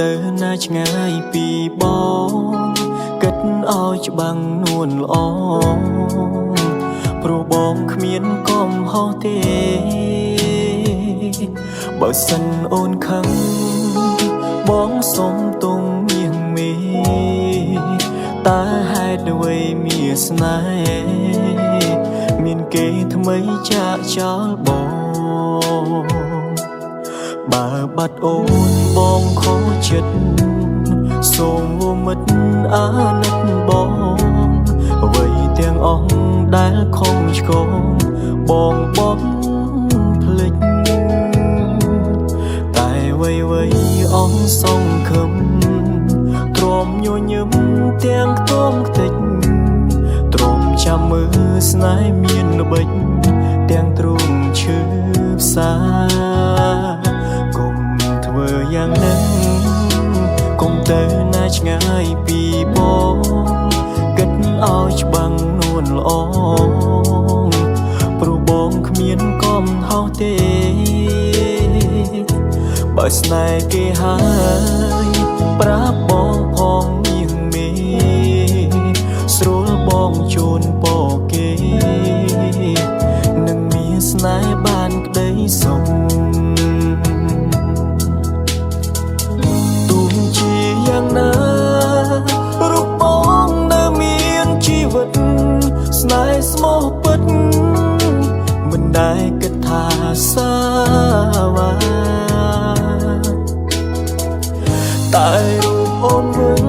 ទៅណាឆ្ងាយពីបងគិតឲ្យច្បាំងនួនល្អព្រោះបងគ្មានកំហុសទេបើសិនអូនខឹងបងសុំទងមៀងមេតើហេតុអ្វីមានស្នេហ៍មានគេថ្មីចាក់ចោលបងបើបាត់អូនបងខូចចិត្តសូមវមិត្តអាណិតបងអ្វីទាំងអស់ដែលខំឆ្កងបងភ្លេចតែអ្វីអស់សងខំទ្រាំញញឹមទាំងខ្ទមខ្ទេចទ្រាំចាំមើលស្នេហ៍មានល្បិចទាំងទ្រូងឈឺផ្សាកុំធ្វើយ៉ាងហ្នឹងកុំទៅណាឆ្ងាយពីបងគិតឲ្យច្បាំងនួនល្អព្រោះបងគ្មានកំហុសទេបើស្នេហ៍គេហើយប្រាប់បងផងមៀងមេស្រួលបងជូនពរគេនឹងមានស្នេហ៍បានក្តីសុខទោះជាយ៉ាងណារូបបងនៅមានជីវិតស្នេហ៍ស្មោះពិតមិនដែលគិតថាសាវ៉ាតែរូបអូនវិញ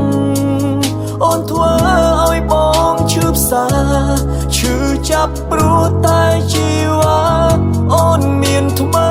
អូនធ្វើឲ្យបងឈឺផ្សាឈឺចាប់ព្រោះតែជីវ៉ាអូនមានថ្មី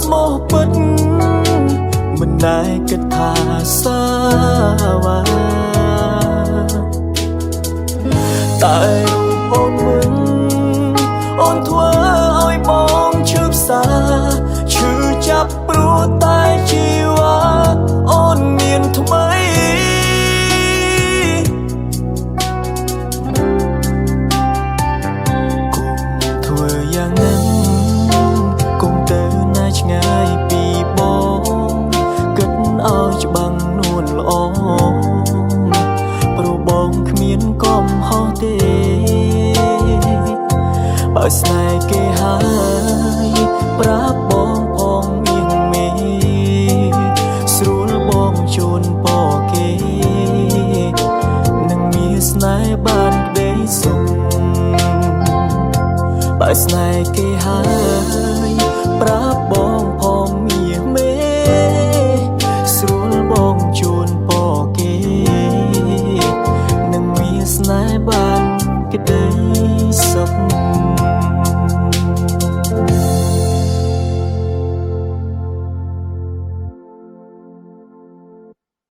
ស្មោះពិតមិនដែលគិតថាសាវ៉ាតែរូបអូនវិញអូនធ្វើឲ្យបងឈឺផ្សាឈឺចាប់ព្រោះតែជីវ៉ាអូនមានថ្មីគុំធ្វើយ៉ាងហ្នឹងឆ្ងាយពីបងគិតឲ្យច្បាំងនួនល្អព្រោះបងគ្មានកំហុសទេបើស្នេហ៍គេហើយប្រាប់បងផងមៀងមេស្រួលបងជូនពរគេនឹងមានស្នេហ៍បានក្តីសុខបើស្នេហ៍គេហើយប្រាប់បងផងមៀងមេស្រួលបងជូនពរគេនឹងមានស្នេហ៍បានក្តីសុខ